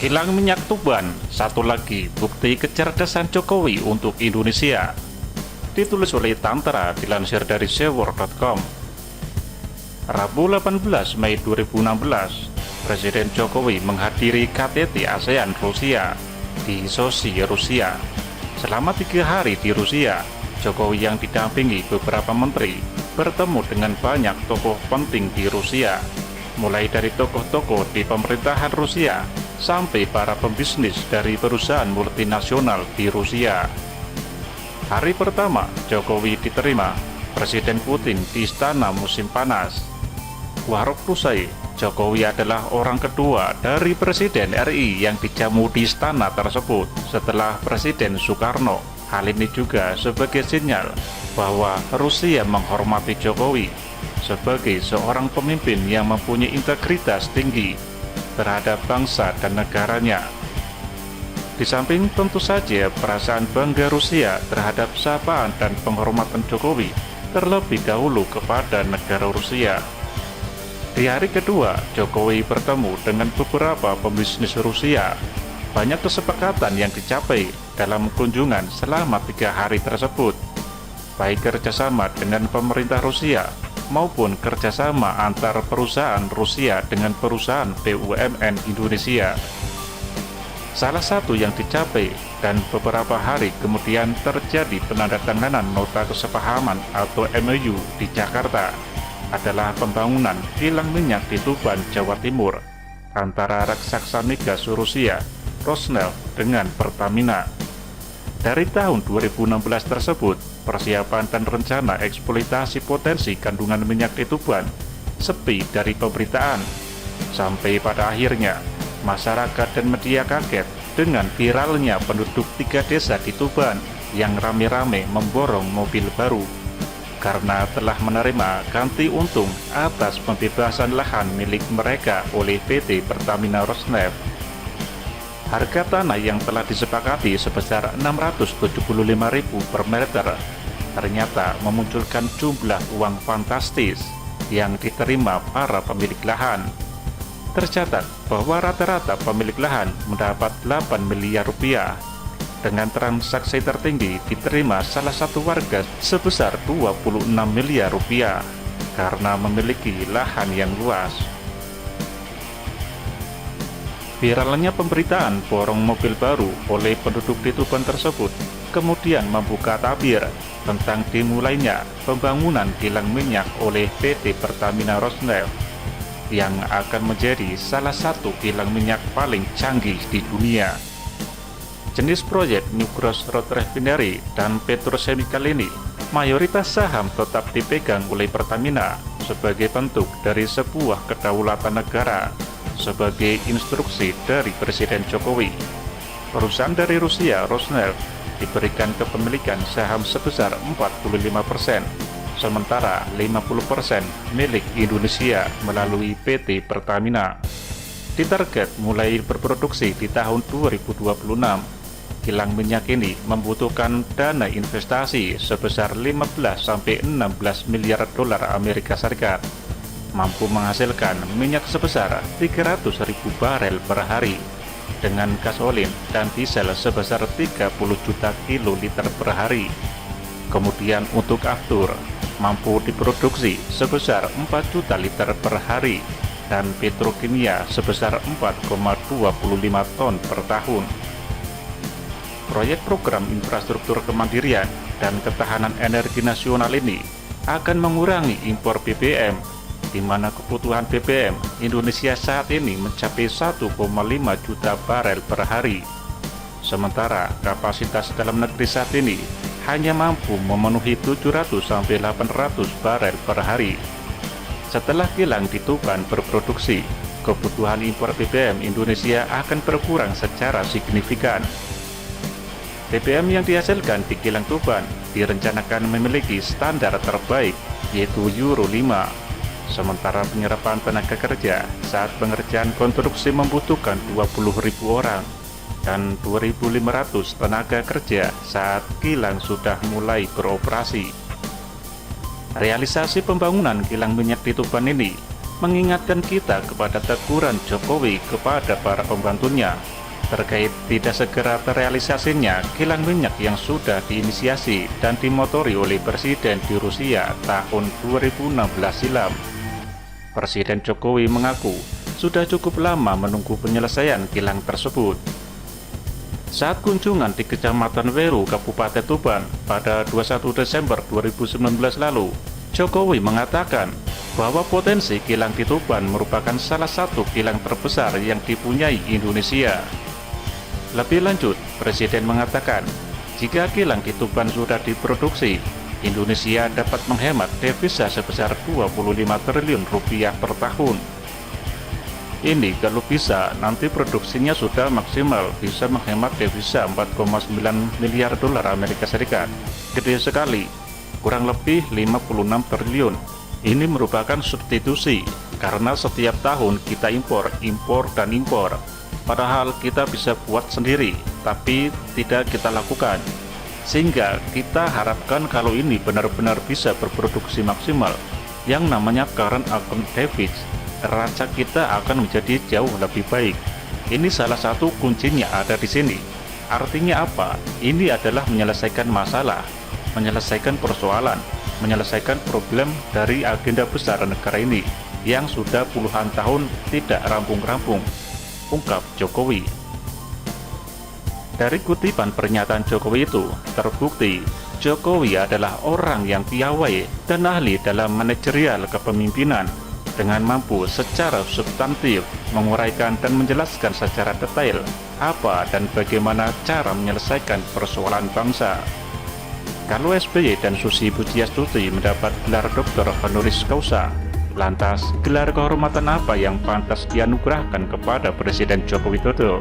Kilang minyak Tuban, satu lagi bukti kecerdasan Jokowi untuk Indonesia. Ditulis oleh Tantara, dilansir dari sewor.com. Rabu 18 Mei 2016, Presiden Jokowi menghadiri KTT ASEAN Rusia di Sochi, Rusia. Selama 3 hari di Rusia, Jokowi yang didampingi beberapa menteri bertemu dengan banyak tokoh penting di Rusia, mulai dari tokoh-tokoh di pemerintahan Rusia sampai para pembisnis dari perusahaan multinasional di Rusia. Hari pertama Jokowi diterima Presiden Putin di istana musim panas. Warok usai, Jokowi adalah orang kedua dari Presiden RI yang dijamu di istana tersebut setelah Presiden Soekarno. Hal ini juga sebagai sinyal bahwa Rusia menghormati Jokowi sebagai seorang pemimpin yang mempunyai integritas tinggi terhadap bangsa dan negaranya. Di samping tentu saja perasaan bangga Rusia terhadap sapaan dan penghormatan Jokowi terlebih dahulu kepada negara Rusia. Di hari kedua, Jokowi bertemu dengan beberapa pembisnis Rusia. Banyak kesepakatan yang dicapai dalam kunjungan selama 3 hari tersebut, baik kerjasama dengan pemerintah Rusia maupun kerjasama antar perusahaan Rusia dengan perusahaan BUMN Indonesia. Salah satu yang dicapai dan beberapa hari kemudian terjadi penandatanganan nota kesepahaman atau MOU di Jakarta adalah pembangunan kilang minyak di Tuban, Jawa Timur antara raksasa migas Rusia, Rosneft dengan Pertamina. Dari tahun 2016 tersebut, persiapan dan rencana eksploitasi potensi kandungan minyak di Tuban sepi dari pemberitaan, sampai pada akhirnya masyarakat dan media kaget dengan viralnya penduduk 3 desa di Tuban yang rame-rame memborong mobil baru karena telah menerima ganti untung atas pembebasan lahan milik mereka oleh PT Pertamina Rosneft. Harga tanah yang telah disepakati sebesar 675.000 per meter ternyata memunculkan jumlah uang fantastis yang diterima para pemilik lahan. Tercatat bahwa rata-rata pemilik lahan mendapat 8 miliar rupiah. Dengan transaksi tertinggi diterima salah satu warga sebesar 26 miliar rupiah karena memiliki lahan yang luas. Viralnya pemberitaan borong mobil baru oleh penduduk di Tuban tersebut kemudian membuka tabir tentang dimulainya pembangunan kilang minyak oleh PT Pertamina Rosneft yang akan menjadi salah satu kilang minyak paling canggih di dunia. Jenis proyek New Crossroad Refinery dan petrochemical ini mayoritas saham tetap dipegang oleh Pertamina sebagai bentuk dari sebuah kedaulatan negara sebagai instruksi dari Presiden Jokowi. Perusahaan dari Rusia, Rosneft, diberikan kepemilikan saham sebesar 45%, sementara 50% milik Indonesia melalui PT Pertamina. Ditarget mulai berproduksi di tahun 2026, kilang minyak ini membutuhkan dana investasi sebesar 15-16 miliar dolar Amerika Serikat, mampu menghasilkan minyak sebesar 300.000 barel per hari dengan gasolin dan diesel sebesar 30 juta kiloliter per hari. Kemudian untuk aftur mampu diproduksi sebesar 4 juta liter per hari dan petrokimia sebesar 4,25 ton per tahun. Proyek program infrastruktur kemandirian dan ketahanan energi nasional ini akan mengurangi impor BBM, di mana kebutuhan BBM Indonesia saat ini mencapai 1,5 juta barel per hari. Sementara kapasitas dalam negeri saat ini hanya mampu memenuhi 700-800 barel per hari. Setelah kilang di Tuban berproduksi, kebutuhan impor BBM Indonesia akan berkurang secara signifikan. BBM yang dihasilkan di kilang Tuban direncanakan memiliki standar terbaik, yaitu Euro 5. Sementara penyerapan tenaga kerja saat pengerjaan konstruksi membutuhkan 20.000 orang dan 2.500 tenaga kerja saat kilang sudah mulai beroperasi. Realisasi pembangunan kilang minyak di Tuban ini mengingatkan kita kepada teguran Jokowi kepada para pembantunya terkait tidak segera terrealisasinya kilang minyak yang sudah diinisiasi dan dimotori oleh Presiden di Rusia tahun 2016 silam. Presiden Jokowi mengaku sudah cukup lama menunggu penyelesaian kilang tersebut. Saat kunjungan di Kecamatan Weru, Kabupaten Tuban pada 21 Desember 2019 lalu, Jokowi mengatakan bahwa potensi kilang di Tuban merupakan salah satu kilang terbesar yang dipunyai Indonesia. Lebih lanjut, Presiden mengatakan, jika kilang di Tuban sudah diproduksi, Indonesia dapat menghemat devisa sebesar 25 triliun rupiah per tahun. Ini kalau bisa, nanti produksinya sudah maksimal bisa menghemat devisa 4,9 miliar dolar Amerika Serikat. Gede sekali, kurang lebih 56 triliun. Ini merupakan substitusi, karena setiap tahun kita impor. Padahal kita bisa buat sendiri, tapi tidak kita lakukan. Sehingga kita harapkan kalau ini benar-benar bisa berproduksi maksimal, yang namanya current account deficit, neraca kita akan menjadi jauh lebih baik. Ini salah satu kuncinya ada di sini. Artinya apa? Ini adalah menyelesaikan masalah, menyelesaikan persoalan, menyelesaikan problem dari agenda besar negara ini yang sudah puluhan tahun tidak rampung-rampung, ungkap Jokowi. Dari kutipan pernyataan Jokowi itu, terbukti Jokowi adalah orang yang piawai dan ahli dalam manajerial kepemimpinan dengan mampu secara substantif menguraikan dan menjelaskan secara detail apa dan bagaimana cara menyelesaikan persoalan bangsa. Kalau SBY dan Susi Pujiastuti mendapat gelar doktor honoris causa, lantas gelar kehormatan apa yang pantas dianugerahkan kepada Presiden Joko Widodo?